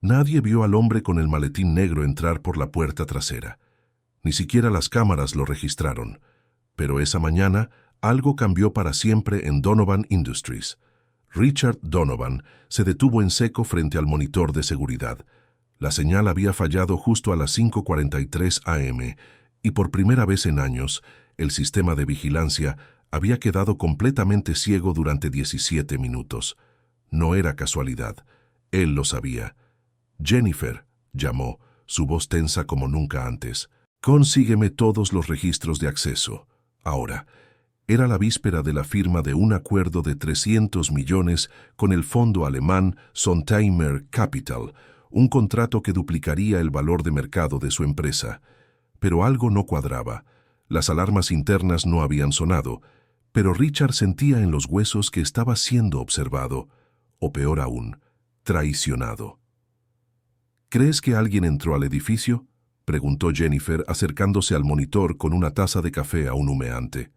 Nadie vio al hombre con el maletín negro entrar por la puerta trasera. Ni siquiera las cámaras lo registraron. Pero esa mañana, algo cambió para siempre en Donovan Industries. Richard Donovan se detuvo en seco frente al monitor de seguridad. La señal había fallado justo a las 5:43 am, y por primera vez en años, el sistema de vigilancia había quedado completamente ciego durante 17 minutos. No era casualidad. Él lo sabía. «Jennifer», llamó, su voz tensa como nunca antes. «Consígueme todos los registros de acceso. Ahora». Era la víspera de la firma de un acuerdo de 300 millones con el fondo alemán Sontheimer Capital, un contrato que duplicaría el valor de mercado de su empresa. Pero algo no cuadraba. Las alarmas internas no habían sonado, pero Richard sentía en los huesos que estaba siendo observado, o peor aún, traicionado. «¿Crees que alguien entró al edificio?», preguntó Jennifer acercándose al monitor con una taza de café aún humeante.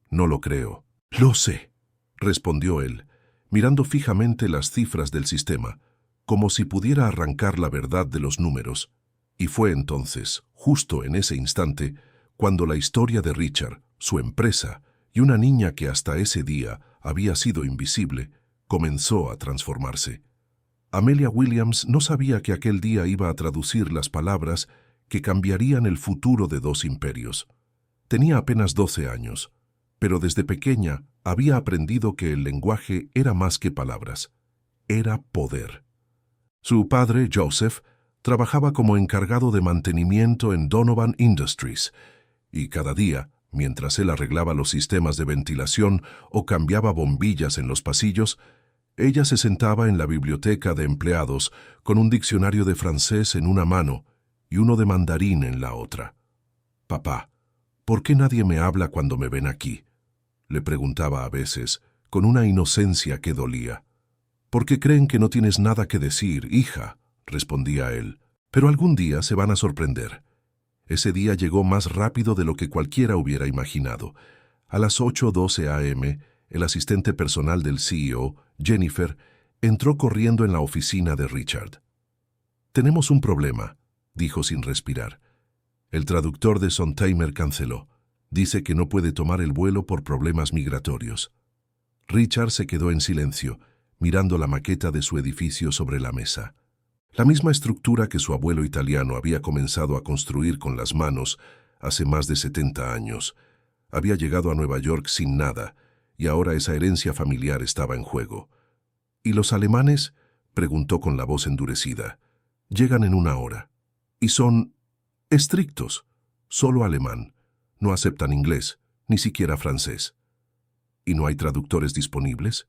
«No lo creo». «Lo sé», respondió él, mirando fijamente las cifras del sistema, como si pudiera arrancar la verdad de los números. Y fue entonces, justo en ese instante, cuando la historia de Richard, su empresa y una niña que hasta ese día había sido invisible, comenzó a transformarse. Amelia Williams no sabía que aquel día iba a traducir las palabras que cambiarían el futuro de dos imperios. Tenía apenas 12 años, pero desde pequeña había aprendido que el lenguaje era más que palabras, era poder. Su padre, Joseph, trabajaba como encargado de mantenimiento en Donovan Industries, y cada día, mientras él arreglaba los sistemas de ventilación o cambiaba bombillas en los pasillos, ella se sentaba en la biblioteca de empleados con un diccionario de francés en una mano y uno de mandarín en la otra. «Papá, ¿por qué nadie me habla cuando me ven aquí?», le preguntaba a veces, con una inocencia que dolía. «¿Por qué creen que no tienes nada que decir, hija?», respondía él. «Pero algún día se van a sorprender». Ese día llegó más rápido de lo que cualquiera hubiera imaginado. A las 8:12 am, el asistente personal del CEO, Jennifer, entró corriendo en la oficina de Richard. «Tenemos un problema», dijo sin respirar. «El traductor de Sontheimer canceló. Dice que no puede tomar el vuelo por problemas migratorios». Richard se quedó en silencio, mirando la maqueta de su edificio sobre la mesa. La misma estructura que su abuelo italiano había comenzado a construir con las manos hace más de 70 años. Había llegado a Nueva York sin nada, y ahora esa herencia familiar estaba en juego. «¿Y los alemanes?», preguntó con la voz endurecida. «Llegan en 1 hora. Y son estrictos. Solo alemán. No aceptan inglés, ni siquiera francés». «¿Y no hay traductores disponibles?».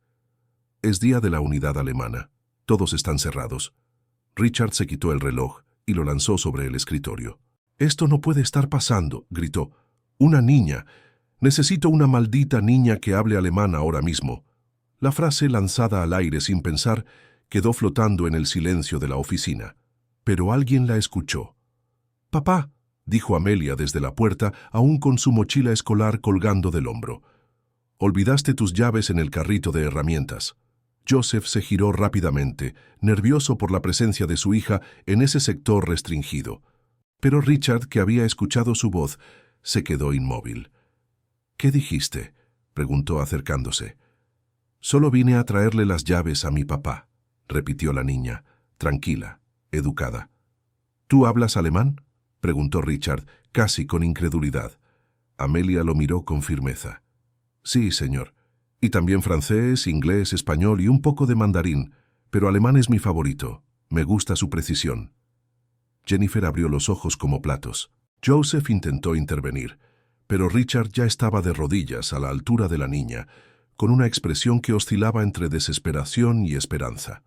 «Es día de la unidad alemana. Todos están cerrados». Richard se quitó el reloj y lo lanzó sobre el escritorio. «Esto no puede estar pasando», gritó. «Una niña. Necesito una maldita niña que hable alemán ahora mismo». La frase, lanzada al aire sin pensar, quedó flotando en el silencio de la oficina. Pero alguien la escuchó. «Papá», dijo Amelia desde la puerta, aún con su mochila escolar colgando del hombro. «Olvidaste tus llaves en el carrito de herramientas». Joseph se giró rápidamente, nervioso por la presencia de su hija en ese sector restringido. Pero Richard, que había escuchado su voz, se quedó inmóvil. «¿Qué dijiste?», preguntó acercándose. «Solo vine a traerle las llaves a mi papá», repitió la niña, tranquila, educada. «¿Tú hablas alemán?», preguntó Richard, casi con incredulidad. Amelia lo miró con firmeza. «Sí, señor. Y también francés, inglés, español y un poco de mandarín, pero alemán es mi favorito. Me gusta su precisión». Jennifer abrió los ojos como platos. Joseph intentó intervenir, pero Richard ya estaba de rodillas a la altura de la niña, con una expresión que oscilaba entre desesperación y esperanza.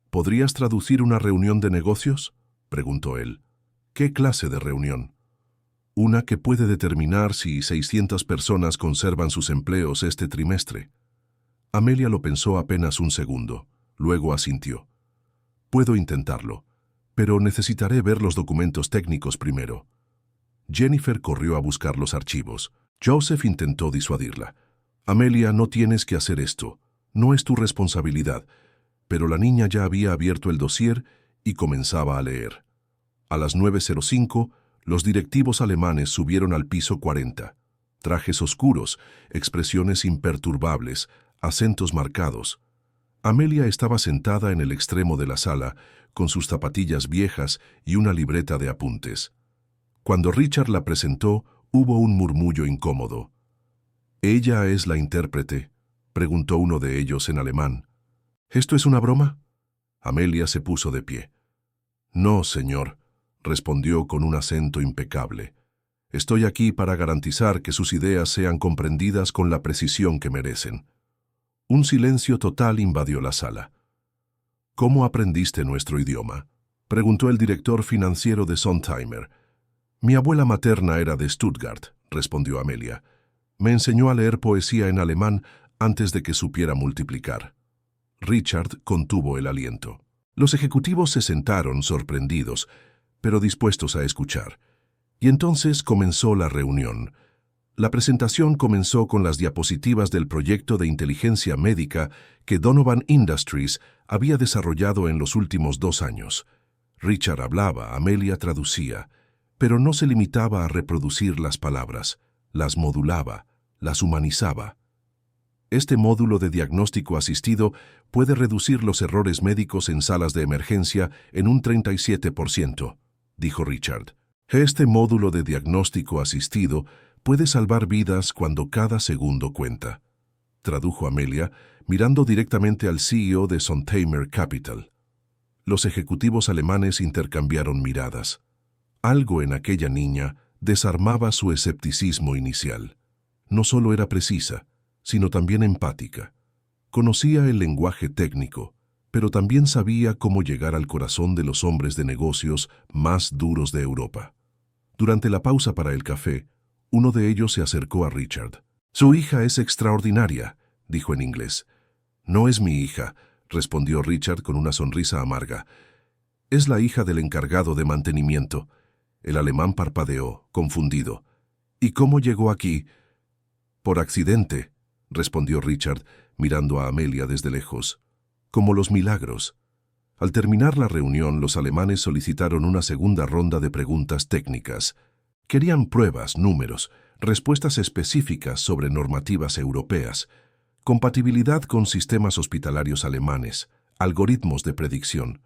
«¿Podrías traducir una reunión de negocios?», preguntó él. «¿Qué clase de reunión?». «Una que puede determinar si 600 personas conservan sus empleos este trimestre». Amelia lo pensó apenas un segundo, luego asintió. «Puedo intentarlo, pero necesitaré ver los documentos técnicos primero». Jennifer corrió a buscar los archivos. Joseph intentó disuadirla. «Amelia, no tienes que hacer esto. No es tu responsabilidad». Pero la niña ya había abierto el dossier y comenzaba a leer. A las 9:05, los directivos alemanes subieron al piso 40. Trajes oscuros, expresiones imperturbables, acentos marcados. Amelia estaba sentada en el extremo de la sala, con sus zapatillas viejas y una libreta de apuntes. Cuando Richard la presentó, hubo un murmullo incómodo. «¿Ella es la intérprete?», preguntó uno de ellos en alemán. «¿Esto es una broma?». Amelia se puso de pie. «No, señor», respondió con un acento impecable. «Estoy aquí para garantizar que sus ideas sean comprendidas con la precisión que merecen». Un silencio total invadió la sala. «¿Cómo aprendiste nuestro idioma?», preguntó el director financiero de Sontheimer. «Mi abuela materna era de Stuttgart», respondió Amelia. «Me enseñó a leer poesía en alemán antes de que supiera multiplicar». Richard contuvo el aliento. Los ejecutivos se sentaron sorprendidos, pero dispuestos a escuchar. Y entonces comenzó la reunión. La presentación comenzó con las diapositivas del proyecto de inteligencia médica que Donovan Industries había desarrollado en los últimos 2 años. Richard hablaba, Amelia traducía, pero no se limitaba a reproducir las palabras, las modulaba, las humanizaba. Este módulo de diagnóstico asistido puede reducir los errores médicos en salas de emergencia en un 37%, dijo Richard. Este módulo de diagnóstico asistido puede salvar vidas cuando cada segundo cuenta, tradujo Amelia, mirando directamente al CEO de Sontheimer Capital. Los ejecutivos alemanes intercambiaron miradas. Algo en aquella niña desarmaba su escepticismo inicial. No solo era precisa, sino también empática. Conocía el lenguaje técnico, pero también sabía cómo llegar al corazón de los hombres de negocios más duros de Europa. Durante la pausa para el café, uno de ellos se acercó a Richard. «Su hija es extraordinaria», dijo en inglés. «No es mi hija», respondió Richard con una sonrisa amarga. «Es la hija del encargado de mantenimiento». El alemán parpadeó, confundido. «¿Y cómo llegó aquí?» «Por accidente», respondió Richard, mirando a Amelia desde lejos. «Como los milagros». Al terminar la reunión, los alemanes solicitaron una segunda ronda de preguntas técnicas. Querían pruebas, números, respuestas específicas sobre normativas europeas, compatibilidad con sistemas hospitalarios alemanes, algoritmos de predicción.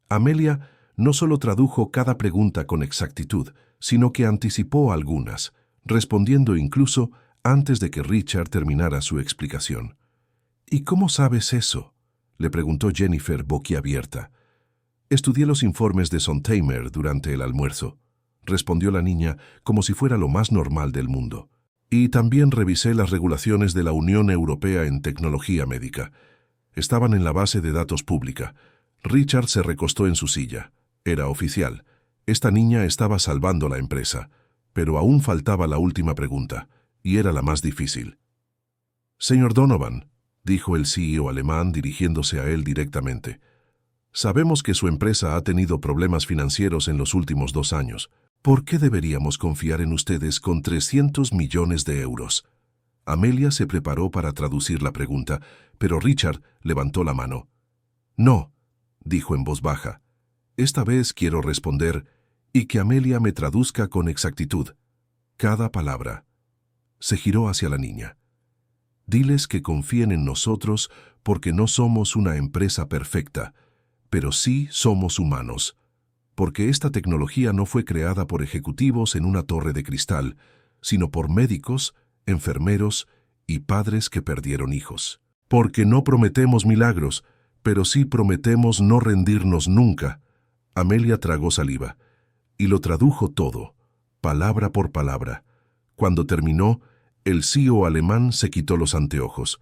Amelia no solo tradujo cada pregunta con exactitud, sino que anticipó algunas, respondiendo incluso antes de que Richard terminara su explicación. «¿Y cómo sabes eso?», le preguntó Jennifer boquiabierta. «Estudié los informes de Sontheimer durante el almuerzo», respondió la niña como si fuera lo más normal del mundo. «Y también revisé las regulaciones de la Unión Europea en tecnología médica. Estaban en la base de datos pública». Richard se recostó en su silla. Era oficial. Esta niña estaba salvando la empresa. Pero aún faltaba la última pregunta, y era la más difícil. «Señor Donovan», dijo el CEO alemán dirigiéndose a él directamente, «sabemos que su empresa ha tenido problemas financieros en los últimos 2 años. ¿Por qué deberíamos confiar en ustedes con 300 millones de euros?» Amelia se preparó para traducir la pregunta, pero Richard levantó la mano. «No», dijo en voz baja. «Esta vez quiero responder y que Amelia me traduzca con exactitud. Cada palabra». Se giró hacia la niña. «Diles que confíen en nosotros porque no somos una empresa perfecta, pero sí somos humanos. Porque esta tecnología no fue creada por ejecutivos en una torre de cristal, sino por médicos, enfermeros y padres que perdieron hijos. Porque no prometemos milagros, pero sí prometemos no rendirnos nunca». Amelia tragó saliva y lo tradujo todo, palabra por palabra. Cuando terminó, el CEO alemán se quitó los anteojos.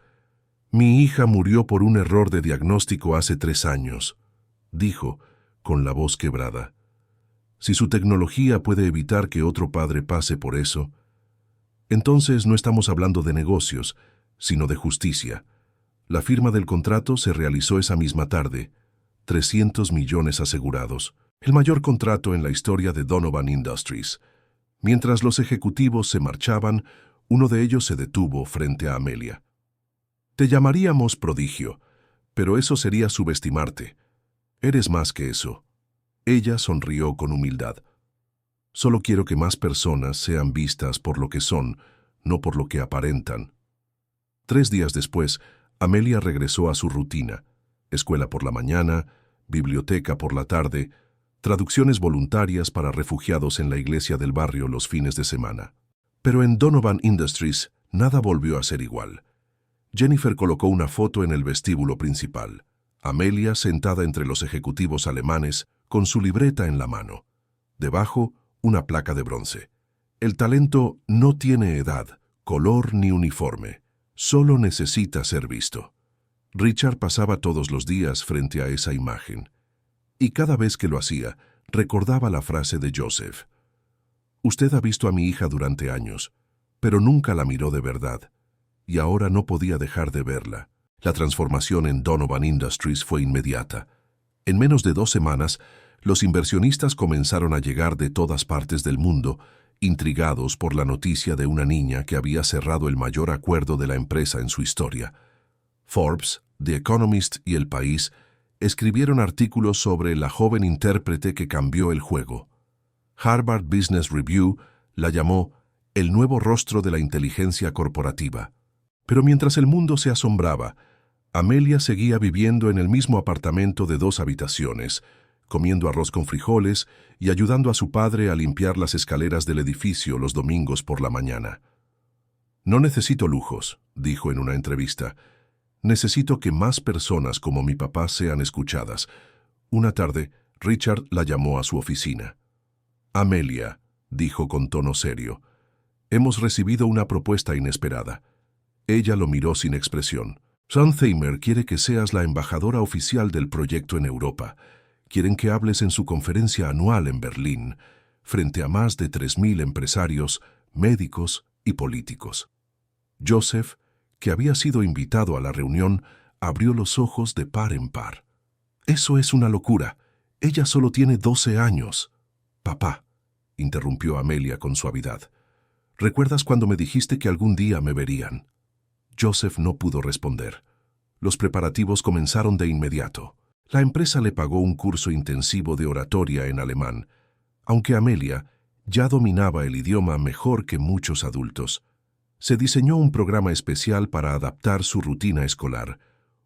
«Mi hija murió por un error de diagnóstico hace 3 años», dijo, con la voz quebrada. «Si su tecnología puede evitar que otro padre pase por eso, entonces no estamos hablando de negocios, sino de justicia». La firma del contrato se realizó esa misma tarde. 300 millones asegurados. El mayor contrato en la historia de Donovan Industries. Mientras los ejecutivos se marchaban, uno de ellos se detuvo frente a Amelia. «Te llamaríamos prodigio, pero eso sería subestimarte. Eres más que eso», Ella sonrió con humildad. Solo quiero que más personas sean vistas por lo que son, no por lo que aparentan. 3 días después, Amelia regresó a su rutina: escuela por la mañana, biblioteca por la tarde, traducciones voluntarias para refugiados en la iglesia del barrio los fines de semana. Pero en Donovan Industries nada volvió a ser igual. Jennifer colocó una foto en el vestíbulo principal: Amelia sentada entre los ejecutivos alemanes con su libreta en la mano. Debajo, una placa de bronce: el talento no tiene edad, color ni uniforme, solo necesita ser visto. Richard pasaba todos los días frente a esa imagen, y cada vez que lo hacía, recordaba la frase de Joseph: «Usted ha visto a mi hija durante años, pero nunca la miró de verdad, y ahora no podía dejar de verla». La transformación en Donovan Industries fue inmediata. En menos de 2 semanas, los inversionistas comenzaron a llegar de todas partes del mundo, intrigados por la noticia de una niña que había cerrado el mayor acuerdo de la empresa en su historia. Forbes, The Economist y El País escribieron artículos sobre la joven intérprete que cambió el juego. Harvard Business Review la llamó el nuevo rostro de la inteligencia corporativa. Pero mientras el mundo se asombraba, Amelia seguía viviendo en el mismo apartamento de 2 habitaciones, comiendo arroz con frijoles y ayudando a su padre a limpiar las escaleras del edificio los domingos por la mañana. «No necesito lujos», dijo en una entrevista. «Necesito que más personas como mi papá sean escuchadas». Una tarde, Richard la llamó a su oficina. «Amelia», dijo con tono serio, «hemos recibido una propuesta inesperada». Ella lo miró sin expresión. «Sontheimer quiere que seas la embajadora oficial del proyecto en Europa. Quieren que hables en su conferencia anual en Berlín, frente a más de 3.000 empresarios, médicos y políticos». Joseph, que había sido invitado a la reunión, abrió los ojos de par en par. «Eso es una locura. Ella solo tiene 12 años. Papá», interrumpió Amelia con suavidad, «¿recuerdas cuando me dijiste que algún día me verían?» Joseph no pudo responder. Los preparativos comenzaron de inmediato. La empresa le pagó un curso intensivo de oratoria en alemán, aunque Amelia ya dominaba el idioma mejor que muchos adultos. Se diseñó un programa especial para adaptar su rutina escolar.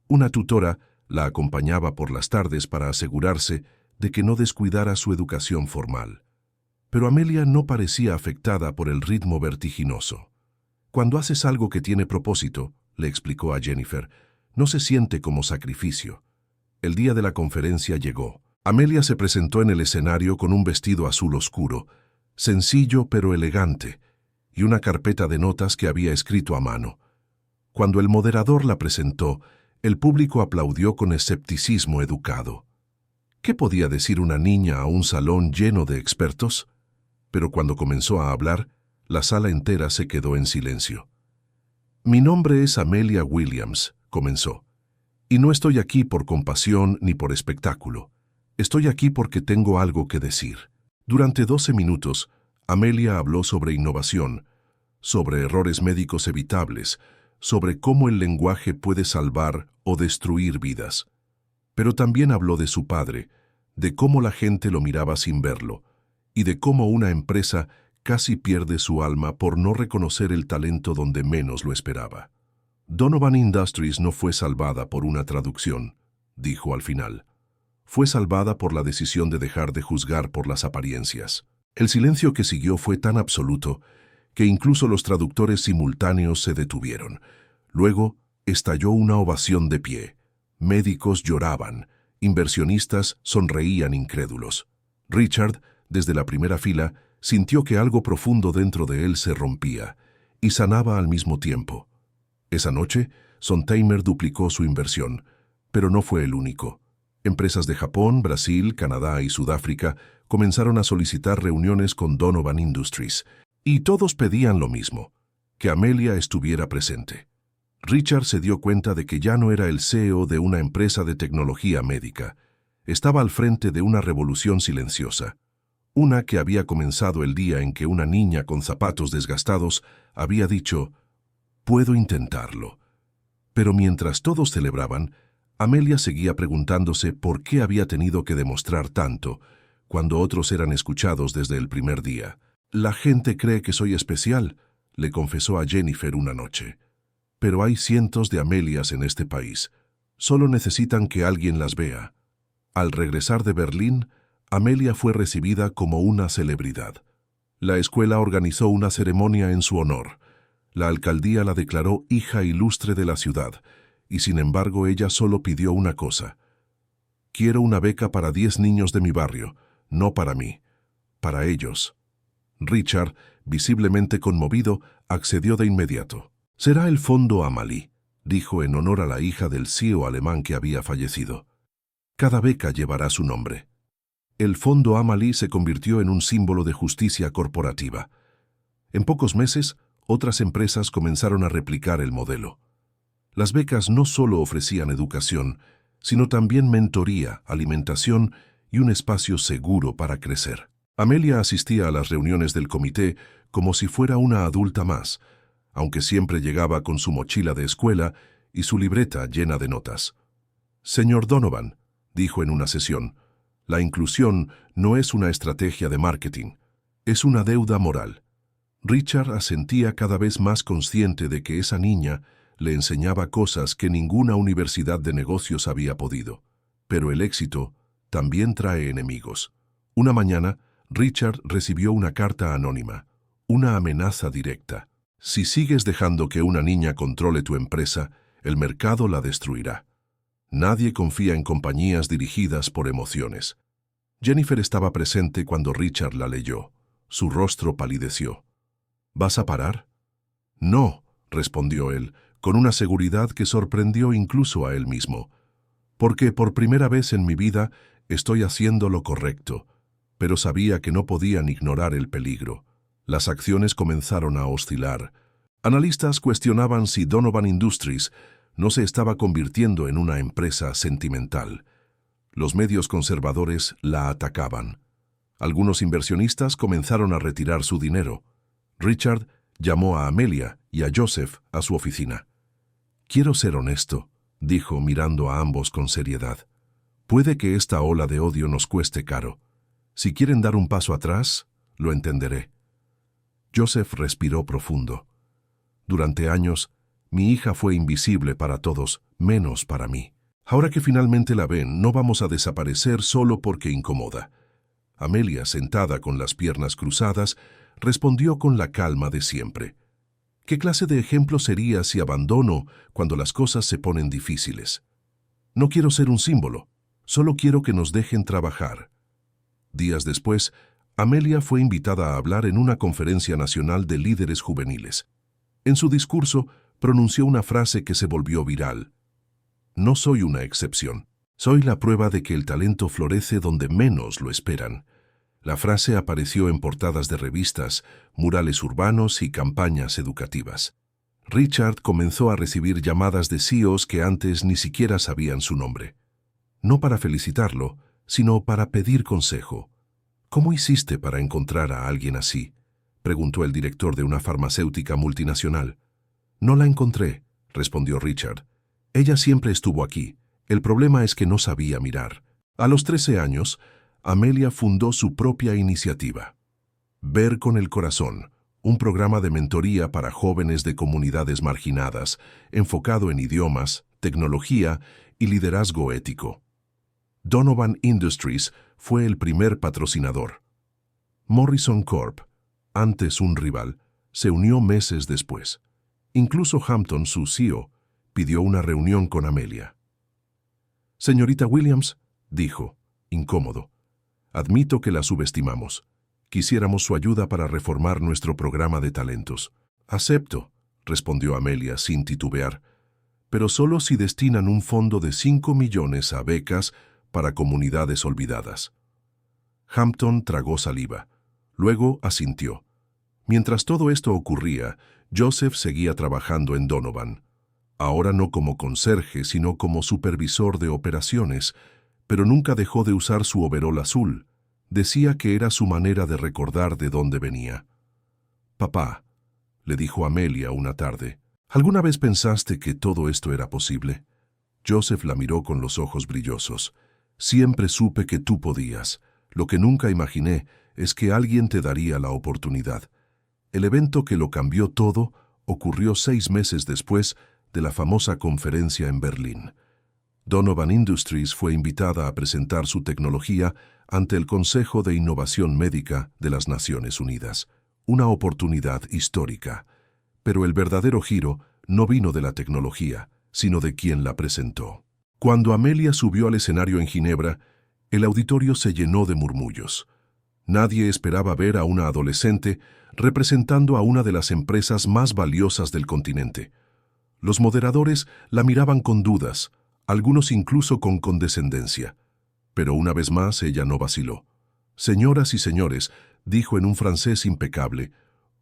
Una tutora la acompañaba por las tardes para asegurarse de que no descuidara su educación formal. Pero Amelia no parecía afectada por el ritmo vertiginoso. «Cuando haces algo que tiene propósito», le explicó a Jennifer, «no se siente como sacrificio». El día de la conferencia llegó. Amelia se presentó en el escenario con un vestido azul oscuro, sencillo pero elegante, y una carpeta de notas que había escrito a mano. Cuando el moderador la presentó, el público aplaudió con escepticismo educado. ¿Qué podía decir una niña a un salón lleno de expertos? Pero cuando comenzó a hablar, la sala entera se quedó en silencio. «Mi nombre es Amelia Williams», comenzó, «y no estoy aquí por compasión ni por espectáculo. Estoy aquí porque tengo algo que decir». Durante 12 minutos, Amelia habló sobre innovación, sobre errores médicos evitables, sobre cómo el lenguaje puede salvar o destruir vidas. Pero también habló de su padre, de cómo la gente lo miraba sin verlo, y de cómo una empresa casi pierde su alma por no reconocer el talento donde menos lo esperaba. «Donovan Industries no fue salvada por una traducción», dijo al final. «Fue salvada por la decisión de dejar de juzgar por las apariencias». El silencio que siguió fue tan absoluto que incluso los traductores simultáneos se detuvieron. Luego estalló una ovación de pie. Médicos lloraban, inversionistas sonreían incrédulos. Richard, desde la primera fila, sintió que algo profundo dentro de él se rompía y sanaba al mismo tiempo. Esa noche, Sontheimer duplicó su inversión, pero no fue el único. Empresas de Japón, Brasil, Canadá y Sudáfrica comenzaron a solicitar reuniones con Donovan Industries, y todos pedían lo mismo: que Amelia estuviera presente. Richard se dio cuenta de que ya no era el CEO de una empresa de tecnología médica. Estaba al frente de una revolución silenciosa. Una que había comenzado el día en que una niña con zapatos desgastados había dicho: «Puedo intentarlo». Pero mientras todos celebraban, Amelia seguía preguntándose por qué había tenido que demostrar tanto, cuando otros eran escuchados desde el primer día. La gente cree que soy especial, le confesó a Jennifer una noche. Pero hay cientos de Amelias en este país. Solo necesitan que alguien las vea. Al regresar de Berlín, Amelia fue recibida como una celebridad. La escuela organizó una ceremonia en su honor. La alcaldía la declaró hija ilustre de la ciudad, y sin embargo ella solo pidió una cosa. Quiero una beca para 10 niños de mi barrio, no para mí, para ellos. Richard, visiblemente conmovido, accedió de inmediato. Será el Fondo Amalie, dijo en honor a la hija del CEO alemán que había fallecido. Cada beca llevará su nombre. El Fondo Amalie se convirtió en un símbolo de justicia corporativa. En pocos meses, otras empresas comenzaron a replicar el modelo. Las becas no solo ofrecían educación, sino también mentoría, alimentación y un espacio seguro para crecer. Amelia asistía a las reuniones del comité como si fuera una adulta más, aunque siempre llegaba con su mochila de escuela y su libreta llena de notas. «Señor Donovan», dijo en una sesión, «la inclusión no es una estrategia de marketing, es una deuda moral». Richard asentía cada vez más consciente de que esa niña le enseñaba cosas que ninguna universidad de negocios había podido. Pero el éxito también trae enemigos. Una mañana, Richard recibió una carta anónima, una amenaza directa. Si sigues dejando que una niña controle tu empresa, el mercado la destruirá. Nadie confía en compañías dirigidas por emociones. Jennifer estaba presente cuando Richard la leyó. Su rostro palideció. ¿Vas a parar? No, respondió él, con una seguridad que sorprendió incluso a él mismo. Porque por primera vez en mi vida estoy haciendo lo correcto, pero sabía que no podían ignorar el peligro. Las acciones comenzaron a oscilar. Analistas cuestionaban si Donovan Industries no se estaba convirtiendo en una empresa sentimental. Los medios conservadores la atacaban. Algunos inversionistas comenzaron a retirar su dinero. Richard llamó a Amelia y a Joseph a su oficina. «Quiero ser honesto», dijo mirando a ambos con seriedad. «Puede que esta ola de odio nos cueste caro. Si quieren dar un paso atrás, lo entenderé». Joseph respiró profundo. «Durante años, mi hija fue invisible para todos, menos para mí. Ahora que finalmente la ven, no vamos a desaparecer solo porque incomoda». Amelia, sentada con las piernas cruzadas, respondió con la calma de siempre. ¿Qué clase de ejemplo sería si abandono cuando las cosas se ponen difíciles? No quiero ser un símbolo, solo quiero que nos dejen trabajar. Días después, Amelia fue invitada a hablar en una conferencia nacional de líderes juveniles. En su discurso, pronunció una frase que se volvió viral. «No soy una excepción. Soy la prueba de que el talento florece donde menos lo esperan». La frase apareció en portadas de revistas, murales urbanos y campañas educativas. Richard comenzó a recibir llamadas de CEOs que antes ni siquiera sabían su nombre. No para felicitarlo, sino para pedir consejo. «¿Cómo hiciste para encontrar a alguien así?», preguntó el director de una farmacéutica multinacional. «No la encontré», respondió Richard. «Ella siempre estuvo aquí. El problema es que no sabía mirar». A los 13 años, Amelia fundó su propia iniciativa. Ver con el Corazón, un programa de mentoría para jóvenes de comunidades marginadas, enfocado en idiomas, tecnología y liderazgo ético. Donovan Industries fue el primer patrocinador. Morrison Corp, antes un rival, se unió meses después. Incluso Hampton, su CEO, pidió una reunión con Amelia. «Señorita Williams», dijo, incómodo, «admito que la subestimamos. Quisiéramos su ayuda para reformar nuestro programa de talentos». «Acepto», respondió Amelia sin titubear, «pero solo si destinan un fondo de 5 millones a becas para comunidades olvidadas». Hampton tragó saliva. Luego asintió. Mientras todo esto ocurría, Joseph seguía trabajando en Donovan. Ahora no como conserje, sino como supervisor de operaciones, pero nunca dejó de usar su overol azul. Decía que era su manera de recordar de dónde venía. «Papá», le dijo Amelia una tarde, «¿alguna vez pensaste que todo esto era posible?» Joseph la miró con los ojos brillosos. «Siempre supe que tú podías. Lo que nunca imaginé es que alguien te daría la oportunidad. El evento que lo cambió todo ocurrió 6 meses después de la famosa conferencia en Berlín. Donovan Industries fue invitada a presentar su tecnología ante el Consejo de Innovación Médica de las Naciones Unidas. Una oportunidad histórica. Pero el verdadero giro no vino de la tecnología, sino de quien la presentó. Cuando Amelia subió al escenario en Ginebra, el auditorio se llenó de murmullos. Nadie esperaba ver a una adolescente representando a una de las empresas más valiosas del continente. Los moderadores la miraban con dudas, algunos incluso con condescendencia. Pero una vez más ella no vaciló. «Señoras y señores», dijo en un francés impecable,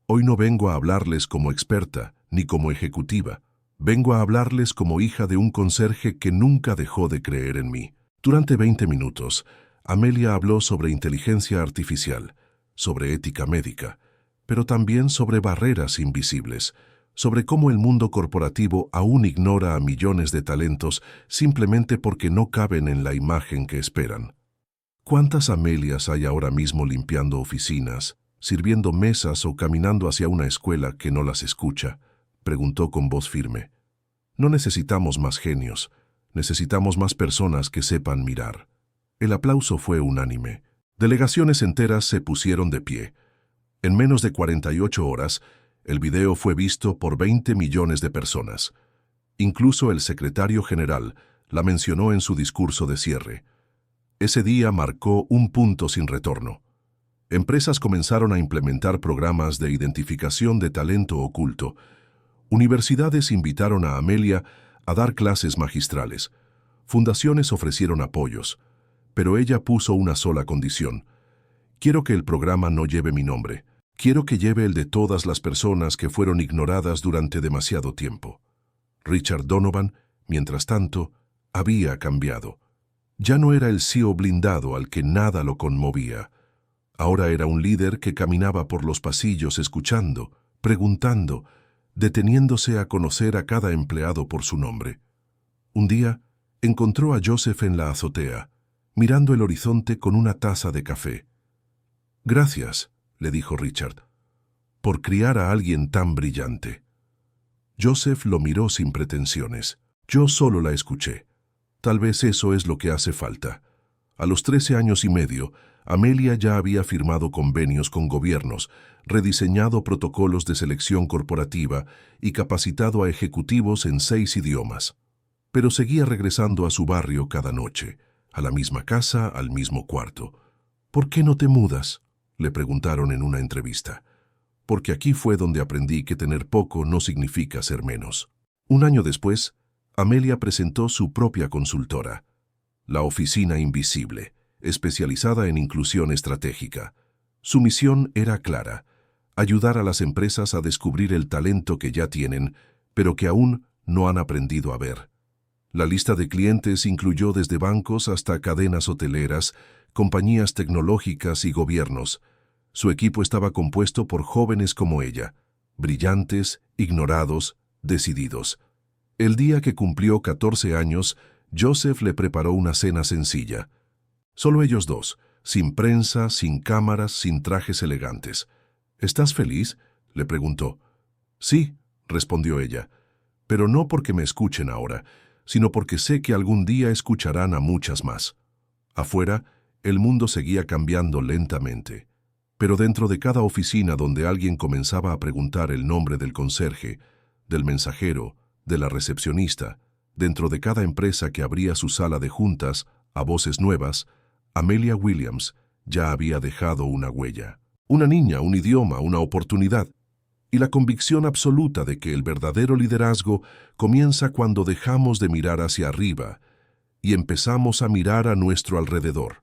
«hoy no vengo a hablarles como experta ni como ejecutiva. Vengo a hablarles como hija de un conserje que nunca dejó de creer en mí». Durante 20 minutos, Amelia habló sobre inteligencia artificial, sobre ética médica, pero también sobre barreras invisibles, sobre cómo el mundo corporativo aún ignora a millones de talentos simplemente porque no caben en la imagen que esperan. ¿Cuántas Amelias hay ahora mismo limpiando oficinas, sirviendo mesas o caminando hacia una escuela que no las escucha? Preguntó con voz firme. No necesitamos más genios, necesitamos más personas que sepan mirar. El aplauso fue unánime. Delegaciones enteras se pusieron de pie. En menos de 48 horas, el video fue visto por 20 millones de personas. Incluso el secretario general la mencionó en su discurso de cierre. Ese día marcó un punto sin retorno. Empresas comenzaron a implementar programas de identificación de talento oculto. Universidades invitaron a Amelia a dar clases magistrales. Fundaciones ofrecieron apoyos. Pero ella puso una sola condición. Quiero que el programa no lleve mi nombre. Quiero que lleve el de todas las personas que fueron ignoradas durante demasiado tiempo. Richard Donovan, mientras tanto, había cambiado. Ya no era el CEO blindado al que nada lo conmovía. Ahora era un líder que caminaba por los pasillos escuchando, preguntando, deteniéndose a conocer a cada empleado por su nombre. Un día, encontró a Joseph en la azotea, mirando el horizonte con una taza de café. «Gracias», le dijo Richard, «por criar a alguien tan brillante». Joseph lo miró sin pretensiones. «Yo solo la escuché. Tal vez eso es lo que hace falta». A los 13 años y medio, Amelia ya había firmado convenios con gobiernos, rediseñado protocolos de selección corporativa y capacitado a ejecutivos en 6 idiomas. Pero seguía regresando a su barrio cada noche, a la misma casa, al mismo cuarto. «¿Por qué no te mudas?», le preguntaron en una entrevista. «Porque aquí fue donde aprendí que tener poco no significa ser menos». Un año después, Amelia presentó su propia consultora, la Oficina Invisible, especializada en inclusión estratégica. Su misión era clara: ayudar a las empresas a descubrir el talento que ya tienen, pero que aún no han aprendido a ver. La lista de clientes incluyó desde bancos hasta cadenas hoteleras, compañías tecnológicas y gobiernos. Su equipo estaba compuesto por jóvenes como ella, brillantes, ignorados, decididos. El día que cumplió 14 años, Joseph le preparó una cena sencilla. Solo ellos dos, sin prensa, sin cámaras, sin trajes elegantes. «¿Estás feliz?», le preguntó. «Sí», respondió ella, «pero no porque me escuchen ahora, sino porque sé que algún día escucharán a muchas más». Afuera, el mundo seguía cambiando lentamente. Pero dentro de cada oficina donde alguien comenzaba a preguntar el nombre del conserje, del mensajero, de la recepcionista, dentro de cada empresa que abría su sala de juntas a voces nuevas, Amelia Williams ya había dejado una huella. Una niña, un idioma, una oportunidad. Y la convicción absoluta de que el verdadero liderazgo comienza cuando dejamos de mirar hacia arriba y empezamos a mirar a nuestro alrededor.